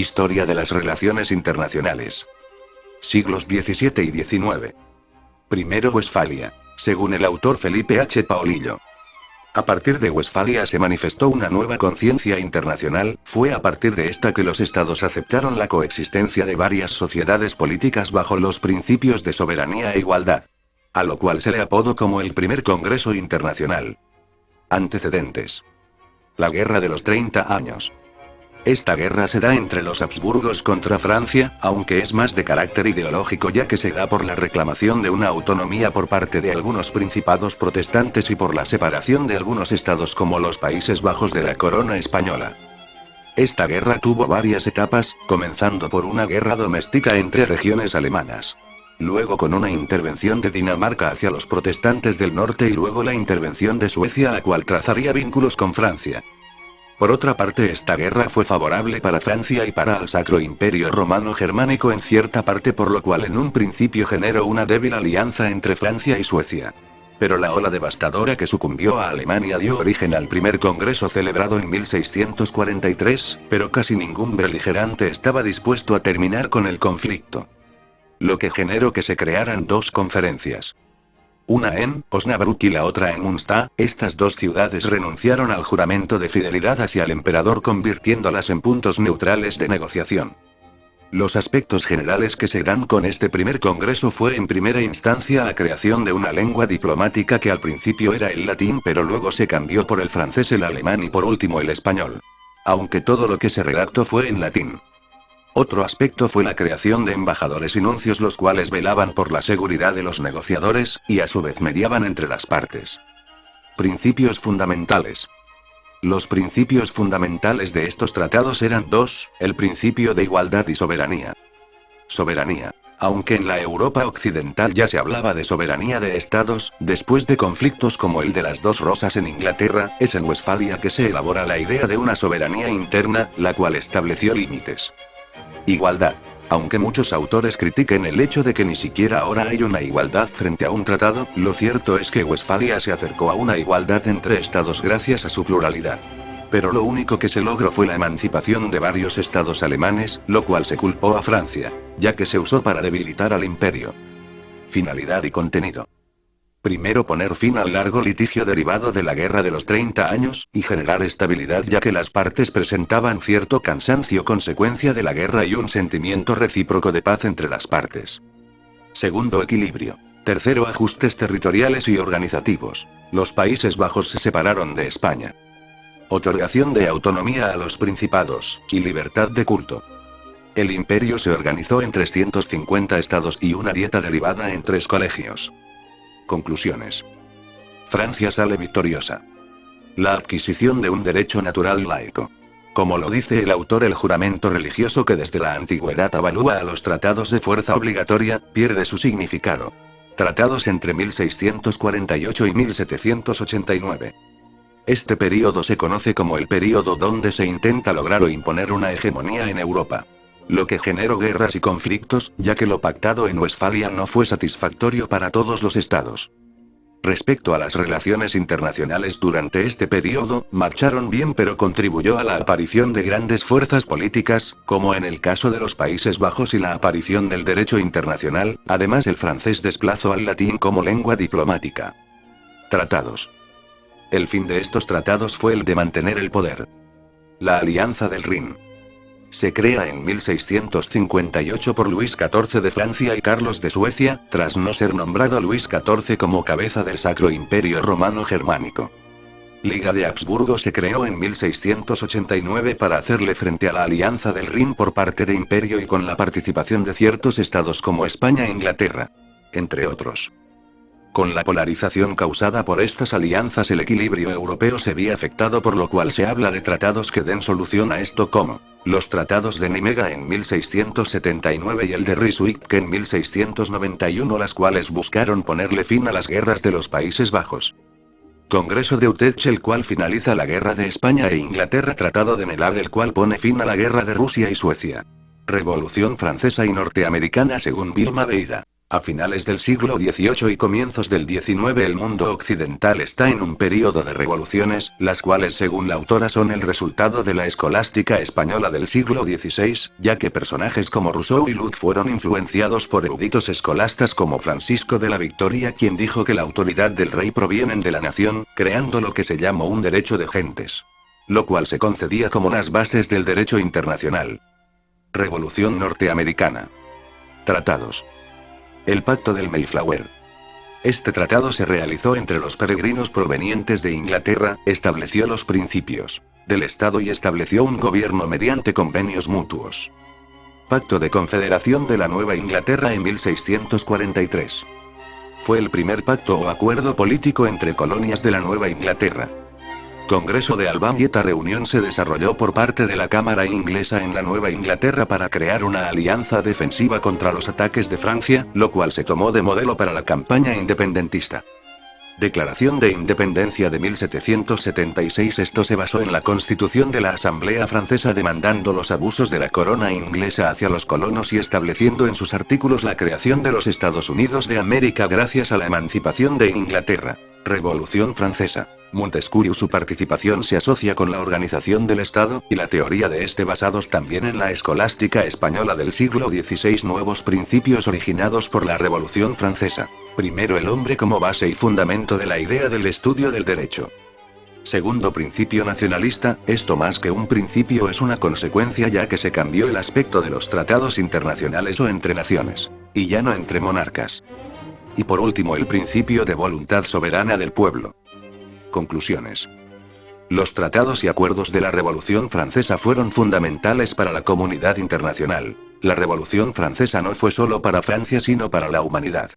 Historia de las relaciones internacionales. Siglos XVII y XIX. Primero Westfalia, según el autor Felipe H. Paolillo. A partir de Westfalia se manifestó una nueva conciencia internacional, fue a partir de esta que los estados aceptaron la coexistencia de varias sociedades políticas bajo los principios de soberanía e igualdad. A lo cual se le apodó como el primer Congreso Internacional. Antecedentes. La Guerra de los 30 años. Esta guerra se da entre los Habsburgos contra Francia, aunque es más de carácter ideológico ya que se da por la reclamación de una autonomía por parte de algunos principados protestantes y por la separación de algunos estados como los Países Bajos de la corona española. Esta guerra tuvo varias etapas, comenzando por una guerra doméstica entre regiones alemanas. Luego con una intervención de Dinamarca hacia los protestantes del norte y luego la intervención de Suecia, la cual trazaría vínculos con Francia. Por otra parte, esta guerra fue favorable para Francia y para el Sacro Imperio Romano Germánico en cierta parte, por lo cual en un principio generó una débil alianza entre Francia y Suecia. Pero la ola devastadora que sucumbió a Alemania dio origen al primer congreso celebrado en 1643, pero casi ningún beligerante estaba dispuesto a terminar con el conflicto. Lo que generó que se crearan dos conferencias. Una en Osnabrück y la otra en Münster. Estas dos ciudades renunciaron al juramento de fidelidad hacia el emperador, convirtiéndolas en puntos neutrales de negociación. Los aspectos generales que se dan con este primer congreso fue en primera instancia la creación de una lengua diplomática que al principio era el latín, pero luego se cambió por el francés, el alemán y por último el español. Aunque todo lo que se redactó fue en latín. Otro aspecto fue la creación de embajadores y nuncios, los cuales velaban por la seguridad de los negociadores, y a su vez mediaban entre las partes. Principios fundamentales. Los principios fundamentales de estos tratados eran dos: el principio de igualdad y soberanía. Soberanía. Aunque en la Europa occidental ya se hablaba de soberanía de estados, después de conflictos como el de las dos Rosas en Inglaterra, es en Westfalia que se elabora la idea de una soberanía interna, la cual estableció límites. Igualdad. Aunque muchos autores critiquen el hecho de que ni siquiera ahora hay una igualdad frente a un tratado, lo cierto es que Westfalia se acercó a una igualdad entre estados gracias a su pluralidad. Pero lo único que se logró fue la emancipación de varios estados alemanes, lo cual se culpó a Francia, ya que se usó para debilitar al imperio. Finalidad y contenido. Primero, poner fin al largo litigio derivado de la Guerra de los 30 años, y generar estabilidad ya que las partes presentaban cierto cansancio consecuencia de la guerra y un sentimiento recíproco de paz entre las partes. Segundo, equilibrio. Tercero, ajustes territoriales y organizativos. Los Países Bajos se separaron de España. Otorgación de autonomía a los principados, y libertad de culto. El imperio se organizó en 350 estados y una dieta derivada en 3 colegios. Conclusiones. Francia sale victoriosa. La adquisición de un derecho natural laico. Como lo dice el autor, el juramento religioso que desde la antigüedad avalúa a los tratados de fuerza obligatoria, pierde su significado. Tratados entre 1648 y 1789. Este período se conoce como el período donde se intenta lograr o imponer una hegemonía en Europa. Lo que generó guerras y conflictos, ya que lo pactado en Westfalia no fue satisfactorio para todos los estados. Respecto a las relaciones internacionales durante este período, marcharon bien, pero contribuyó a la aparición de grandes fuerzas políticas, como en el caso de los Países Bajos y la aparición del derecho internacional. Además, el francés desplazó al latín como lengua diplomática. Tratados. El fin de estos tratados fue el de mantener el poder. La Alianza del Rin. Se crea en 1658 por Luis XIV de Francia y Carlos de Suecia, tras no ser nombrado Luis XIV como cabeza del Sacro Imperio Romano Germánico. Liga de Habsburgo se creó en 1689 para hacerle frente a la Alianza del Rin por parte de Imperio y con la participación de ciertos estados como España e Inglaterra, entre otros. Con la polarización causada por estas alianzas, el equilibrio europeo se vio afectado, por lo cual se habla de tratados que den solución a esto, como los tratados de Nimega en 1679 y el de Ryswick en 1691, las cuales buscaron ponerle fin a las guerras de los Países Bajos. Congreso de Utrecht, el cual finaliza la guerra de España e Inglaterra. Tratado de Melag, el cual pone fin a la guerra de Rusia y Suecia. Revolución Francesa y Norteamericana según Vilma Veida. A finales del siglo XVIII y comienzos del XIX el mundo occidental está en un período de revoluciones, las cuales según la autora son el resultado de la escolástica española del siglo XVI, ya que personajes como Rousseau y Locke fueron influenciados por eruditos escolastas como Francisco de la Victoria, quien dijo que la autoridad del rey proviene de la nación, creando lo que se llamó un derecho de gentes. Lo cual se concedía como las bases del derecho internacional. Revolución norteamericana. Tratados. El Pacto del Mayflower. Este tratado se realizó entre los peregrinos provenientes de Inglaterra, estableció los principios del Estado y estableció un gobierno mediante convenios mutuos. Pacto de Confederación de la Nueva Inglaterra en 1643. Fue el primer pacto o acuerdo político entre colonias de la Nueva Inglaterra. Congreso de Albany. Esta reunión se desarrolló por parte de la Cámara inglesa en la Nueva Inglaterra para crear una alianza defensiva contra los ataques de Francia, lo cual se tomó de modelo para la campaña independentista. Declaración de Independencia de 1776. Esto se basó en la Constitución de la Asamblea Francesa demandando los abusos de la corona inglesa hacia los colonos y estableciendo en sus artículos la creación de los Estados Unidos de América gracias a la emancipación de Inglaterra. Revolución Francesa. Montesquieu. Su participación se asocia con la organización del Estado, y la teoría de este basados también en la escolástica española del siglo XVI. Nuevos principios originados por la Revolución Francesa. Primero, el hombre como base y fundamento de la idea del estudio del derecho. Segundo, principio nacionalista, esto más que un principio es una consecuencia ya que se cambió el aspecto de los tratados internacionales o entre naciones, y ya no entre monarcas. Y por último, el principio de voluntad soberana del pueblo. Conclusiones. Los tratados y acuerdos de la Revolución Francesa fueron fundamentales para la comunidad internacional. La Revolución Francesa no fue solo para Francia sino para la humanidad.